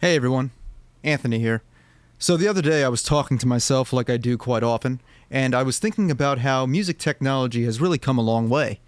Hey everyone, Anthony here. So the other day I was talking to myself like I do quite often, and I was thinking about how music technology has really come a long way.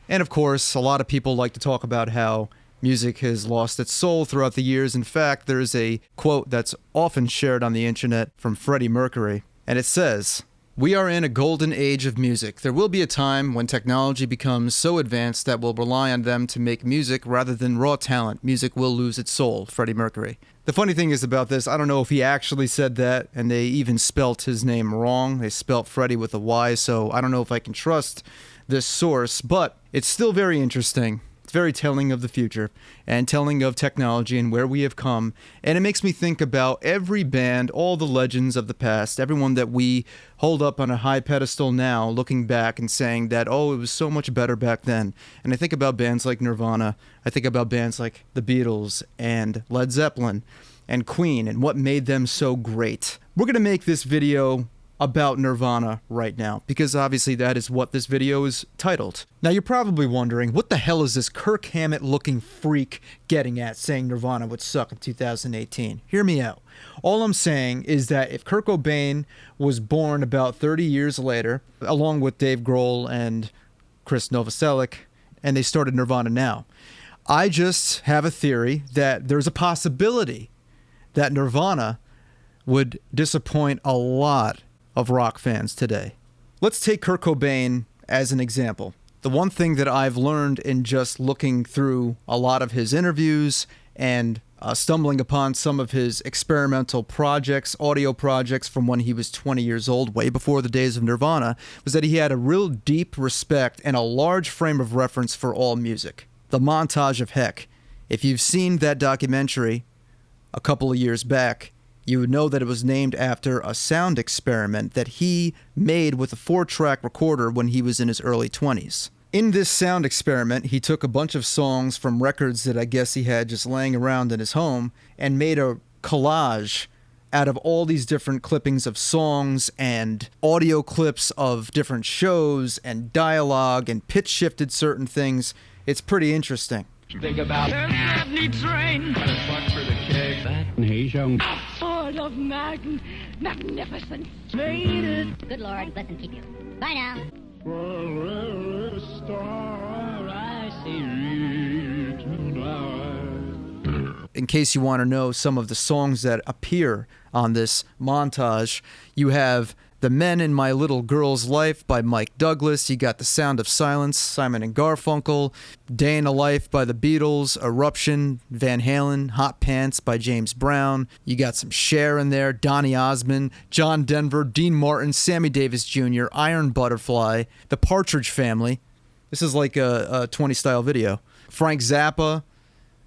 And of course, a lot of people like to talk about how music has lost its soul throughout the years. In fact, there's a quote that's often shared on the internet from Freddie Mercury, and it says, "We are in a golden age of music. There will be a time when technology becomes so advanced that we'll rely on them to make music rather than raw talent. Music will lose its soul." Freddie Mercury. The funny thing is about this, I don't know if he actually said that, and they even spelt his name wrong. They spelt Freddie with a Y, so I don't know if I can trust this source, but it's still very interesting. It's very telling of the future and telling of technology and where we have come. And it makes me think about every band, all the legends of the past, everyone that we hold up on a high pedestal now, looking back and saying that, oh, it was so much better back then. And I think about bands like Nirvana. I think about bands like the Beatles and Led Zeppelin and Queen and what made them so great. We're going to make this video about Nirvana right now, because obviously that is what this video is titled. Now you're probably wondering, what the hell is this Kirk Hammett looking freak getting at saying Nirvana would suck in 2018? Hear me out. All I'm saying is that if Kurt Cobain was born about 30 years later, along with Dave Grohl and Chris Novoselic, and they started Nirvana now, I just have a theory that there's a possibility that Nirvana would disappoint a lot of rock fans today. Let's take Kurt Cobain as an example. The one thing that I've learned in just looking through a lot of his interviews and stumbling upon some of his experimental projects, audio projects from when he was 20 years old, way before the days of Nirvana, was that he had a real deep respect and a large frame of reference for all music. The Montage of Heck. If you've seen that documentary a couple of years back, you would know that it was named after a sound experiment that he made with a 4-track recorder when he was in his early 20s. In this sound experiment, he took a bunch of songs from records that I guess he had just laying around in his home and made a collage out of all these different clippings of songs and audio clips of different shows and dialogue and pitch shifted certain things. It's pretty interesting. Think about the train. Fuck for the kick. He's young. Full of magnificence. Made it. Good Lord, bless and keep you. Bye now. In case you want to know some of the songs that appear on this montage, you have The Men in My Little Girl's Life by Mike Douglas. You got The Sound of Silence, Simon and Garfunkel. Day in a Life by the Beatles. Eruption, Van Halen. Hot Pants by James Brown. You got some Cher in there. Donny Osmond, John Denver, Dean Martin, Sammy Davis Jr., Iron Butterfly, The Partridge Family. This is like a 20-style video. Frank Zappa.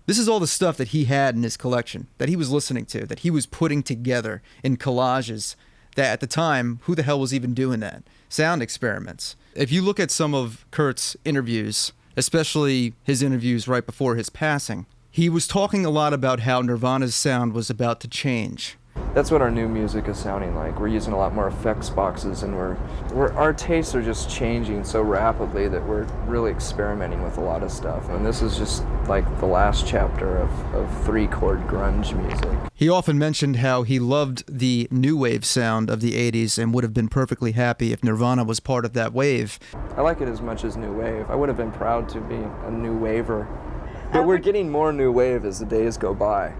This is all the stuff that he had in his collection, that he was listening to, that he was putting together in collages. That at the time, who the hell was even doing that? Sound experiments. If you look at some of Kurt's interviews, especially his interviews right before his passing, he was talking a lot about how Nirvana's sound was about to change. That's what our new music is sounding like. We're using a lot more effects boxes, and our tastes are just changing so rapidly that we're really experimenting with a lot of stuff. And this is just like the last chapter of 3-chord grunge music. He often mentioned how he loved the new wave sound of the 80s and would have been perfectly happy if Nirvana was part of that wave. I like it as much as new wave. I would have been proud to be a new waver. But we're getting more new wave as the days go by.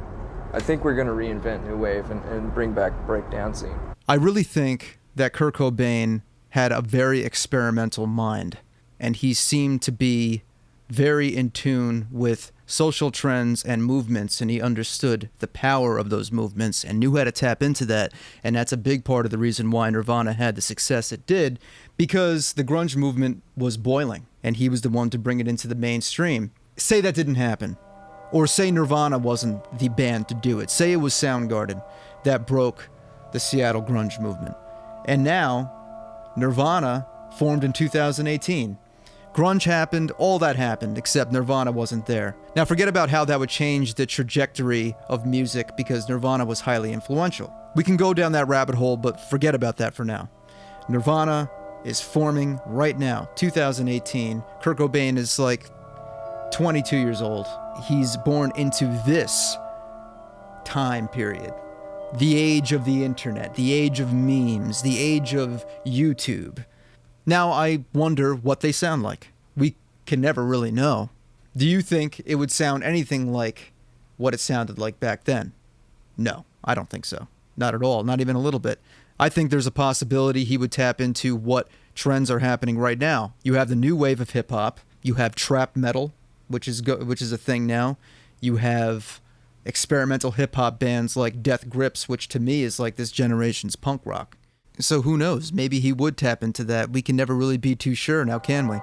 I think we're going to reinvent new wave and bring back breakdancing. I really think that Kurt Cobain had a very experimental mind, and he seemed to be very in tune with social trends and movements, and he understood the power of those movements and knew how to tap into that. And that's a big part of the reason why Nirvana had the success it did, because the grunge movement was boiling, and he was the one to bring it into the mainstream. Say that didn't happen. Or say Nirvana wasn't the band to do it. Say it was Soundgarden that broke the Seattle grunge movement. And now, Nirvana formed in 2018. Grunge happened, all that happened, except Nirvana wasn't there. Now forget about how that would change the trajectory of music because Nirvana was highly influential. We can go down that rabbit hole, but forget about that for now. Nirvana is forming right now, 2018. Kurt Cobain is like 22 years old. He's born into this time period. The age of the internet, the age of memes, the age of YouTube. Now I wonder what they sound like. We can never really know. Do you think it would sound anything like what it sounded like back then? No, I don't think so. Not at all, not even a little bit. I think there's a possibility he would tap into what trends are happening right now. You have the new wave of hip-hop. You have trap metal, which is a thing now. You have experimental hip-hop bands like Death Grips, which to me is like this generation's punk rock. So who knows? Maybe he would tap into that. We can never really be too sure, now can we?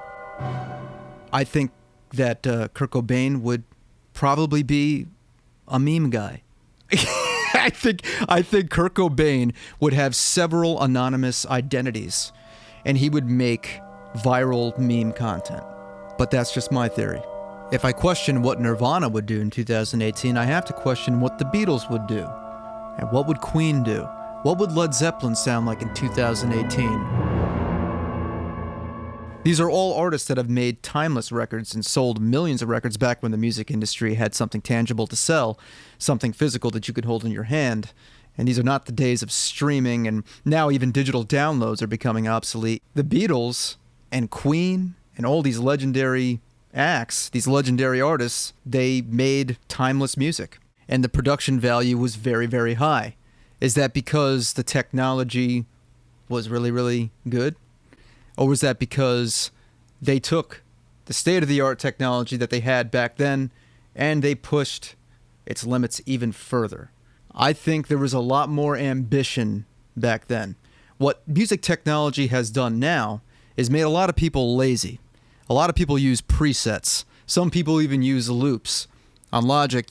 I think that Kurt Cobain would probably be a meme guy. I think Kurt Cobain would have several anonymous identities, and he would make viral meme content. But that's just my theory. If I question what Nirvana would do in 2018, I have to question what the Beatles would do. And what would Queen do? What would Led Zeppelin sound like in 2018? These are all artists that have made timeless records and sold millions of records back when the music industry had something tangible to sell, something physical that you could hold in your hand. And these are not the days of streaming, and now even digital downloads are becoming obsolete. The Beatles and Queen and all these legendary acts, these legendary artists, they made timeless music. And the production value was very, very high. Is that because the technology was really, really good? Or was that because they took the state-of-the-art technology that they had back then and they pushed its limits even further? I think there was a lot more ambition back then. What music technology has done now is made a lot of people lazy. A lot of people use presets. Some people even use loops. On Logic,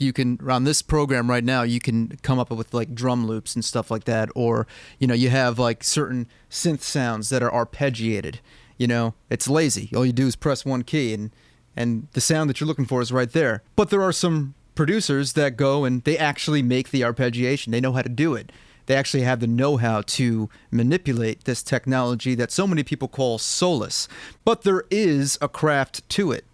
on this program right now, you can come up with like drum loops and stuff like that. Or, you have like certain synth sounds that are arpeggiated. It's lazy. All you do is press one key and the sound that you're looking for is right there. But there are some producers that go and they actually make the arpeggiation. They know how to do it. They actually have the know-how to manipulate this technology that so many people call soulless. But there is a craft to it.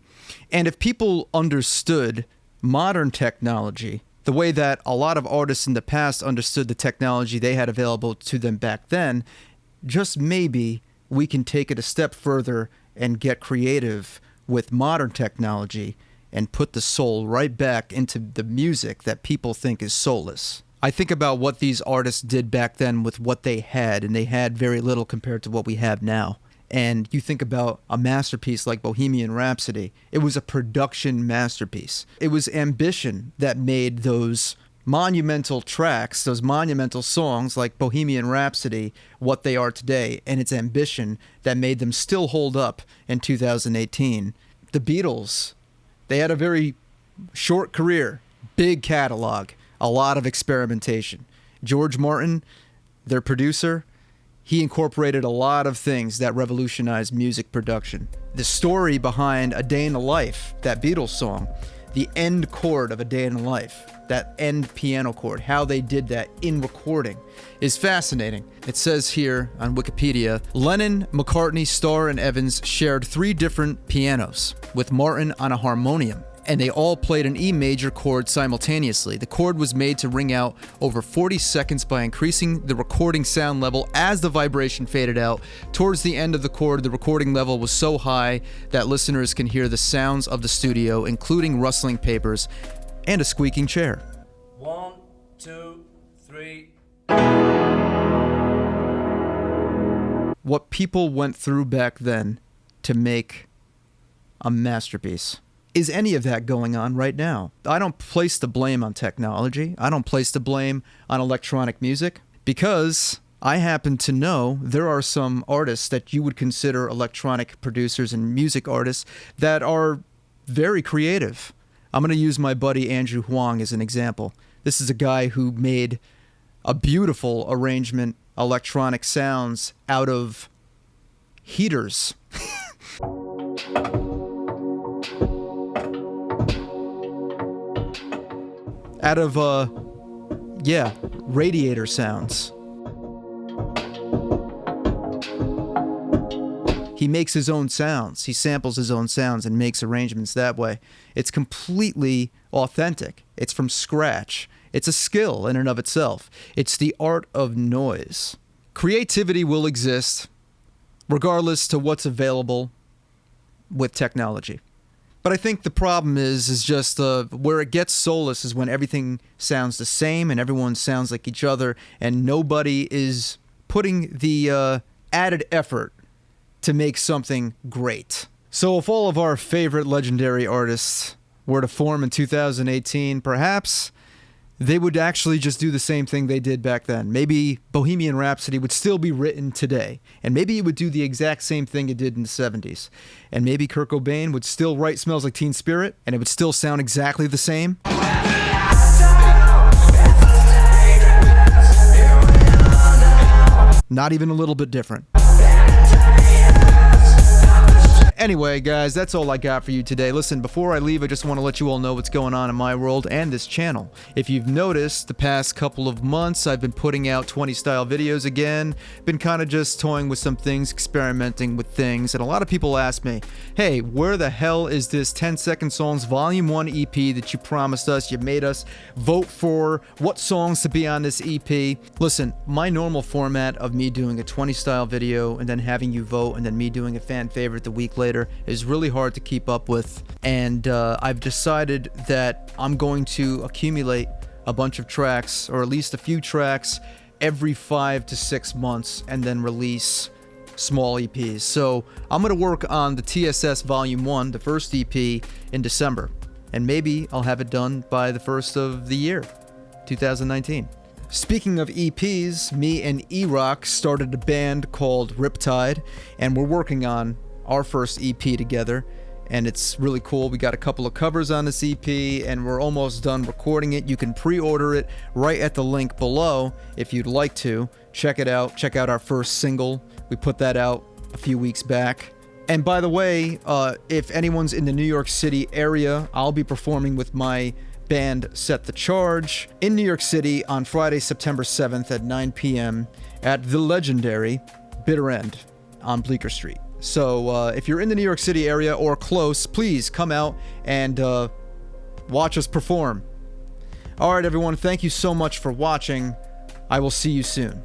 And if people understood modern technology the way that a lot of artists in the past understood the technology they had available to them back then, just maybe we can take it a step further and get creative with modern technology and put the soul right back into the music that people think is soulless. I think about what these artists did back then with what they had, and they had very little compared to what we have now. And you think about a masterpiece like Bohemian Rhapsody, it was a production masterpiece. It was ambition that made those monumental tracks, those monumental songs like Bohemian Rhapsody, what they are today, and it's ambition that made them still hold up in 2018. The Beatles, they had a very short career, big catalog, a lot of experimentation. George Martin, their producer, he incorporated a lot of things that revolutionized music production. The story behind A Day in the Life, that Beatles song, the end chord of A Day in the Life, that end piano chord, how they did that in recording, is fascinating. It says here on Wikipedia, Lennon, McCartney, Starr, and Evans shared 3 different pianos, with Martin on a harmonium, and they all played an E major chord simultaneously. The chord was made to ring out over 40 seconds by increasing the recording sound level as the vibration faded out. Towards the end of the chord, the recording level was so high that listeners can hear the sounds of the studio, including rustling papers and a squeaking chair. 1, 2, 3. What people went through back then to make a masterpiece. Is any of that going on right now? I don't place the blame on technology. I don't place the blame on electronic music, because I happen to know there are some artists that you would consider electronic producers and music artists that are very creative. I'm going to use my buddy Andrew Huang as an example. This is a guy who made a beautiful arrangement, electronic sounds out of heaters. Out of, Radiator sounds. He makes his own sounds. He samples his own sounds and makes arrangements that way. It's completely authentic. It's from scratch. It's a skill in and of itself. It's the art of noise. Creativity will exist regardless to what's available with technology. But I think the problem is just where it gets soulless is when everything sounds the same and everyone sounds like each other and nobody is putting the added effort to make something great. So if all of our favorite legendary artists were to form in 2018, perhaps they would actually just do the same thing they did back then. Maybe Bohemian Rhapsody would still be written today, and maybe it would do the exact same thing it did in the 70s. And maybe Kurt Cobain would still write Smells Like Teen Spirit, and it would still sound exactly the same. Not even a little bit different. Anyway, guys, that's all I got for you today. Listen, before I leave, I just want to let you all know what's going on in my world and this channel. If you've noticed, the past couple of months, I've been putting out 20-style videos again. Been kind of just toying with some things, experimenting with things, and a lot of people ask me, hey, where the hell is this 10-Second Songs Volume 1 EP that you promised us, you made us vote for, what songs to be on this EP? Listen, my normal format of me doing a 20-style video and then having you vote and then me doing a fan favorite the week later is really hard to keep up with, and I've decided that I'm going to accumulate a bunch of tracks, or at least a few tracks, every 5 to 6 months and then release small EPs. So I'm going to work on the TSS Volume 1, the first EP, in December, and maybe I'll have it done by the first of the year, 2019. Speaking of EPs, me and E-Rock started a band called Riptide, and we're working on our first EP together, and it's really cool. We got a couple of covers on this EP, and we're almost done recording it. You can pre-order it right at the link below if you'd like to. Check it out. Check out our first single. We put that out a few weeks back. And by the way, if anyone's in the New York City area, I'll be performing with my band Set the Charge in New York City on Friday, September 7th at 9 p.m. at the legendary Bitter End on Bleecker Street. So if you're in the New York City area or close, please come out and watch us perform. All right, everyone, thank you so much for watching. I will see you soon.